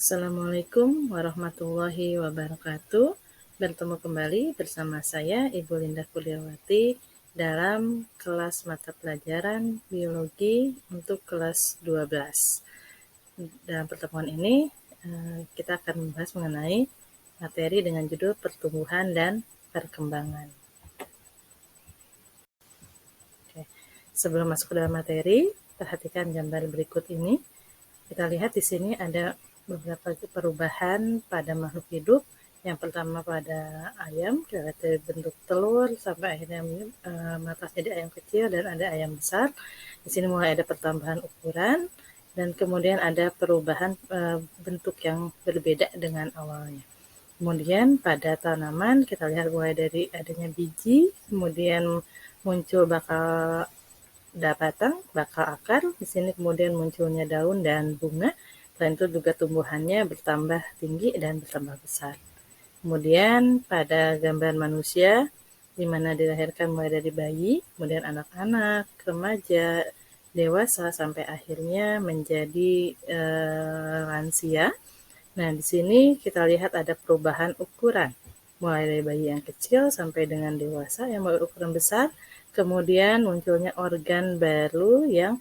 Assalamualaikum warahmatullahi wabarakatuh. Bertemu kembali bersama saya Ibu Linda Kurniawati dalam kelas mata pelajaran biologi untuk kelas 12. Dalam pertemuan ini kita akan membahas mengenai materi dengan judul pertumbuhan dan perkembangan. Oke. Sebelum masuk ke dalam materi, perhatikan gambar berikut ini. Kita lihat di sini ada beberapa perubahan pada makhluk hidup. Yang pertama pada ayam, kita lihat dari bentuk telur sampai akhirnya menetas jadi ayam kecil dan ada ayam besar. Di sini mulai ada pertambahan ukuran dan kemudian ada perubahan bentuk yang berbeda dengan awalnya. Kemudian pada tanaman kita lihat mulai dari adanya biji, kemudian muncul bakal batang, bakal akar. Di sini kemudian munculnya daun dan bunga. Selain itu juga tumbuhannya bertambah tinggi dan bertambah besar. Kemudian pada gambar manusia, di mana dilahirkan mulai dari bayi, kemudian anak-anak, remaja, dewasa, sampai akhirnya menjadi lansia. Nah, di sini kita lihat ada perubahan ukuran, mulai dari bayi yang kecil sampai dengan dewasa yang berukuran besar, kemudian munculnya organ baru yang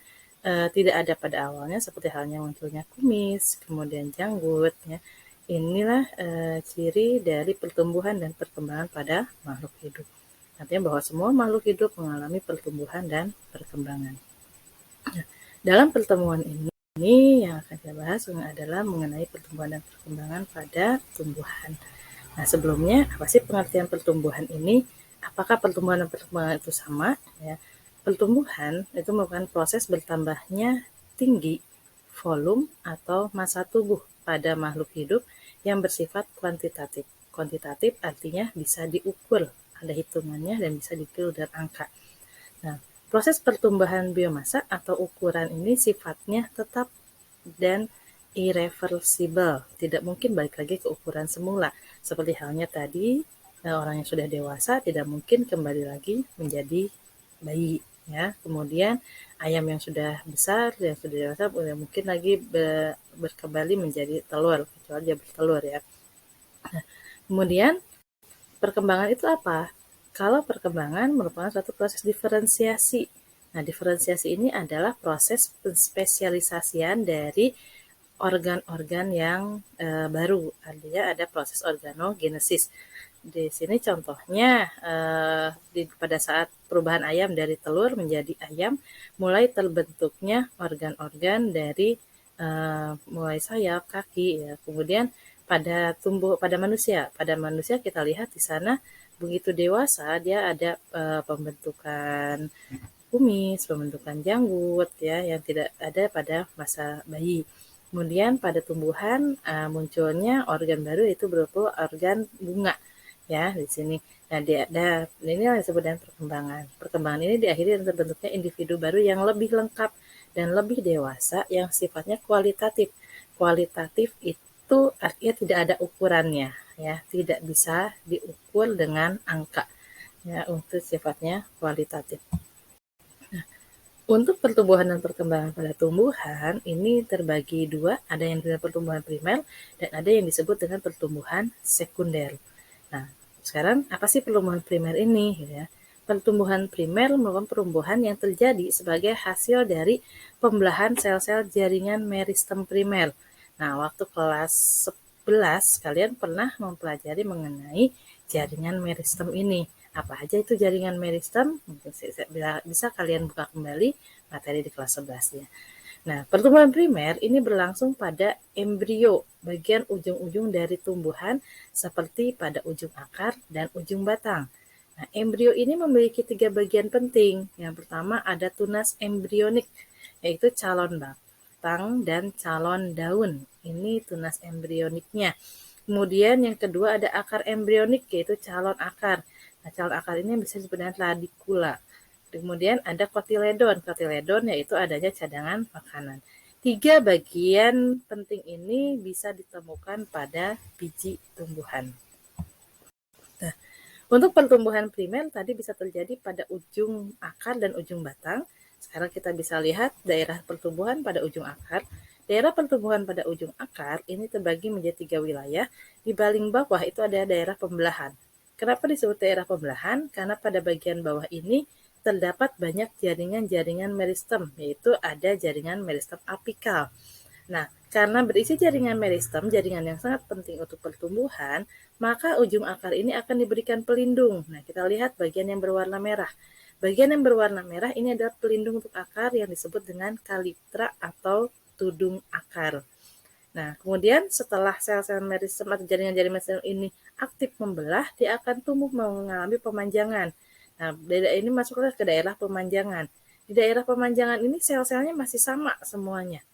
tidak ada pada awalnya, seperti halnya munculnya kumis, kemudian janggut. Ya. Inilah ciri dari pertumbuhan dan perkembangan pada makhluk hidup. Artinya bahwa semua makhluk hidup mengalami pertumbuhan dan perkembangan. Nah, dalam pertemuan ini yang akan kita bahas adalah mengenai pertumbuhan dan perkembangan pada tumbuhan. Nah, sebelumnya apa sih pengertian pertumbuhan ini? Apakah pertumbuhan dan perkembangan itu sama? Ya, pertumbuhan itu merupakan proses bertambahnya tinggi volume atau massa tubuh pada makhluk hidup yang bersifat kuantitatif. Kuantitatif artinya bisa diukur, ada hitungannya dan bisa diukur dengan angka. Nah, proses pertumbuhan biomassa atau ukuran ini sifatnya tetap dan irreversible, tidak mungkin balik lagi ke ukuran semula. Seperti halnya tadi, orang yang sudah dewasa tidak mungkin kembali lagi menjadi bayi. Ya, kemudian ayam yang sudah besar, yang sudah dewasa, mungkin lagi berkembali menjadi telur, kecuali dia bertelur ya. Nah, kemudian perkembangan itu apa? Kalau perkembangan merupakan suatu proses diferensiasi. Nah, diferensiasi ini adalah proses penspesialisasian dari organ-organ yang baru. Artinya ada proses organogenesis. Di sini contohnya pada saat perubahan ayam dari telur menjadi ayam, mulai terbentuknya organ-organ dari mulai sayap, kaki, ya. Kemudian pada manusia kita lihat di sana begitu dewasa dia ada pembentukan kumis, pembentukan janggut ya yang tidak ada pada masa bayi. Kemudian pada tumbuhan munculnya organ baru yaitu berupa organ bunga ya di sini. Nah, ini yang disebut dengan perkembangan. Perkembangan ini diakhiri dengan terbentuknya individu baru yang lebih lengkap dan lebih dewasa yang sifatnya kualitatif. Kualitatif itu artinya tidak ada ukurannya ya, tidak bisa diukur dengan angka. Ya, untuk sifatnya kualitatif. Untuk pertumbuhan dan perkembangan pada tumbuhan ini terbagi dua, ada yang disebut pertumbuhan primer dan ada yang disebut dengan pertumbuhan sekunder. Nah, sekarang apa sih pertumbuhan primer ini? Ya, pertumbuhan primer merupakan pertumbuhan yang terjadi sebagai hasil dari pembelahan sel-sel jaringan meristem primer. Nah, waktu kelas 11 kalian pernah mempelajari mengenai jaringan meristem ini. Apa aja itu jaringan meristem? Bisa kalian buka kembali materi di kelas 11 ya. Nah, pertumbuhan primer ini berlangsung pada embrio, bagian ujung-ujung dari tumbuhan seperti pada ujung akar dan ujung batang. Nah, embrio ini memiliki 3 bagian penting. Yang pertama ada tunas embrionik, yaitu calon batang dan calon daun. Ini tunas embrioniknya. Kemudian yang kedua ada akar embrionik, yaitu calon akar. Nah, calon akar ini bisa disebut dengan radikula. Kemudian ada kotiledon. Kotiledon yaitu adanya cadangan makanan. 3 bagian penting ini bisa ditemukan pada biji tumbuhan. Nah, untuk pertumbuhan primer tadi bisa terjadi pada ujung akar dan ujung batang. Sekarang kita bisa lihat daerah pertumbuhan pada ujung akar. daerah pertumbuhan pada ujung akar ini terbagi menjadi 3 wilayah. Di paling bawah itu ada daerah pembelahan. Kenapa disebut daerah pembelahan? Karena pada bagian bawah ini terdapat banyak jaringan-jaringan meristem, yaitu ada jaringan meristem apikal. Nah, karena berisi jaringan meristem, jaringan yang sangat penting untuk pertumbuhan, maka ujung akar ini akan diberikan pelindung. Nah, kita lihat bagian yang berwarna merah. Bagian yang berwarna merah ini adalah pelindung untuk akar yang disebut dengan kalitra atau tudung akar. Nah, kemudian setelah sel-sel meristem atau jaringan-jaringan meristem ini aktif membelah, dia akan tumbuh mengalami pemanjangan. Nah, daerah ini masuklah ke daerah pemanjangan. Di daerah pemanjangan ini sel-selnya masih sama semuanya,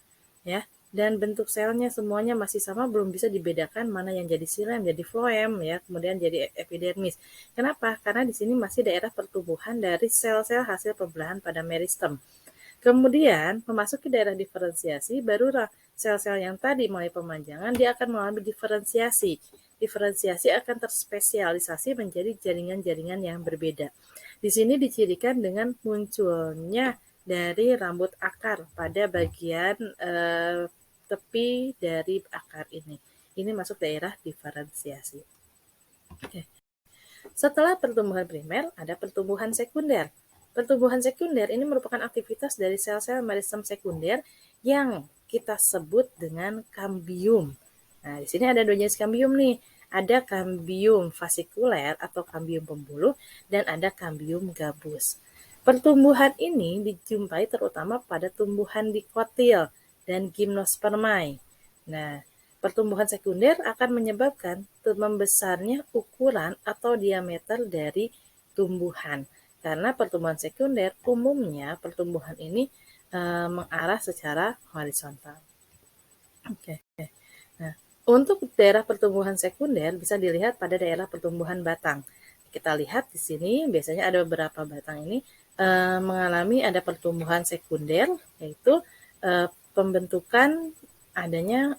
ya. Dan bentuk selnya semuanya masih sama, belum bisa dibedakan mana yang jadi xilem, jadi floem, ya, kemudian jadi epidermis. Kenapa? Karena di sini masih daerah pertumbuhan dari sel-sel hasil pembelahan pada meristem. Kemudian memasuki daerah diferensiasi, barulah sel-sel yang tadi mulai pemanjangan, dia akan mengalami diferensiasi. Diferensiasi akan terspesialisasi menjadi jaringan-jaringan yang berbeda. Di sini dicirikan dengan munculnya dari rambut akar pada bagian tepi dari akar ini. Ini masuk daerah diferensiasi. Oke. Setelah pertumbuhan primer, ada pertumbuhan sekunder. Pertumbuhan sekunder ini merupakan aktivitas dari sel-sel meristem sekunder yang kita sebut dengan kambium. Nah, di sini ada 2 jenis kambium nih. Ada kambium fasikuler atau kambium pembuluh dan ada kambium gabus. Pertumbuhan ini dijumpai terutama pada tumbuhan dikotil dan gimnospermae. Nah, pertumbuhan sekunder akan menyebabkan membesarnya ukuran atau diameter dari tumbuhan. Karena pertumbuhan sekunder umumnya pertumbuhan ini mengarah secara horizontal. Oke. Nah, untuk daerah pertumbuhan sekunder bisa dilihat pada daerah pertumbuhan batang. Kita lihat di sini biasanya ada beberapa batang ini mengalami ada pertumbuhan sekunder, yaitu pembentukan adanya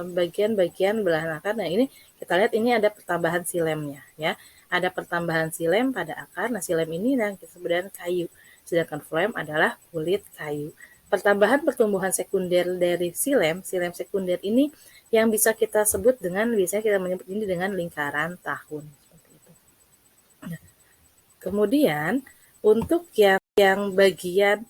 bagian-bagian belahan akar. Nah, ini kita lihat ini ada pertambahan silemnya, ya. Ada pertambahan silem pada akar. Nah, silem ini yang kita sebut dengan kayu. Sedangkan floem adalah kulit kayu. Pertambahan pertumbuhan sekunder dari silem sekunder ini yang bisa kita sebut dengan, biasanya kita menyebut ini dengan lingkaran tahun. Seperti itu. Nah, kemudian untuk yang bagian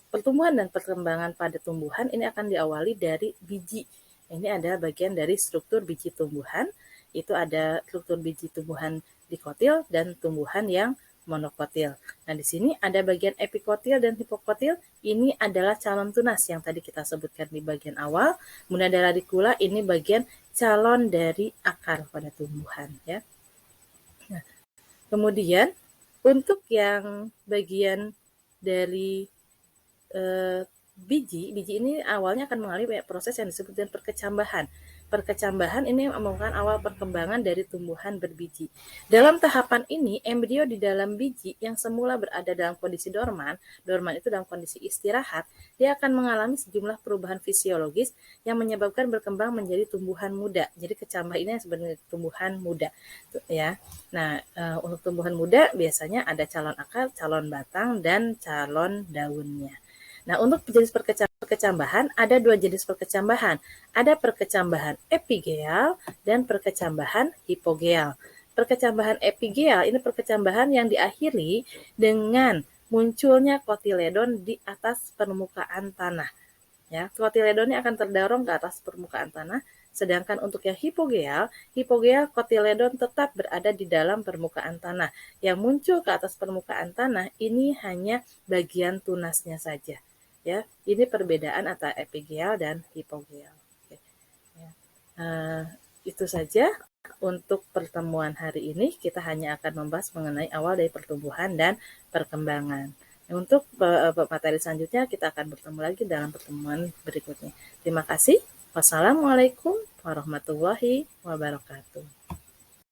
pertumbuhan dan perkembangan pada tumbuhan ini akan diawali dari biji. Ini ada bagian dari struktur biji tumbuhan. Itu ada struktur biji tumbuhan dikotil dan tumbuhan yang monokotil. Nah, di sini ada bagian epikotil dan hipokotil. Ini adalah calon tunas yang tadi kita sebutkan di bagian awal. Kemudian ada radikula, ini bagian calon dari akar pada tumbuhan, ya. Nah, kemudian untuk yang bagian dari biji ini awalnya akan mengalami proses yang disebut dengan perkecambahan. Perkecambahan ini merupakan awal perkembangan dari tumbuhan berbiji. Dalam tahapan ini, embrio di dalam biji yang semula berada dalam kondisi dorman itu dalam kondisi istirahat, dia akan mengalami sejumlah perubahan fisiologis yang menyebabkan berkembang menjadi tumbuhan muda. Jadi kecambah ini sebenarnya tumbuhan muda, ya. Nah, untuk tumbuhan muda biasanya ada calon akar, calon batang, dan calon daunnya. Nah, untuk jenis perkecambahan, ada 2 jenis perkecambahan. Ada perkecambahan epigeal dan perkecambahan hipogeal. Perkecambahan epigeal ini perkecambahan yang diakhiri dengan munculnya kotiledon di atas permukaan tanah. Ya, kotiledonnya akan terdorong ke atas permukaan tanah. Sedangkan untuk yang hipogeal kotiledon tetap berada di dalam permukaan tanah. Yang muncul ke atas permukaan tanah ini hanya bagian tunasnya saja. Ya, ini perbedaan antara epigeal dan hipogeal. Oke. Ya. Itu saja untuk pertemuan hari ini. Kita hanya akan membahas mengenai awal dari pertumbuhan dan perkembangan. Untuk materi selanjutnya kita akan bertemu lagi dalam pertemuan berikutnya. Terima kasih. Wassalamualaikum warahmatullahi wabarakatuh.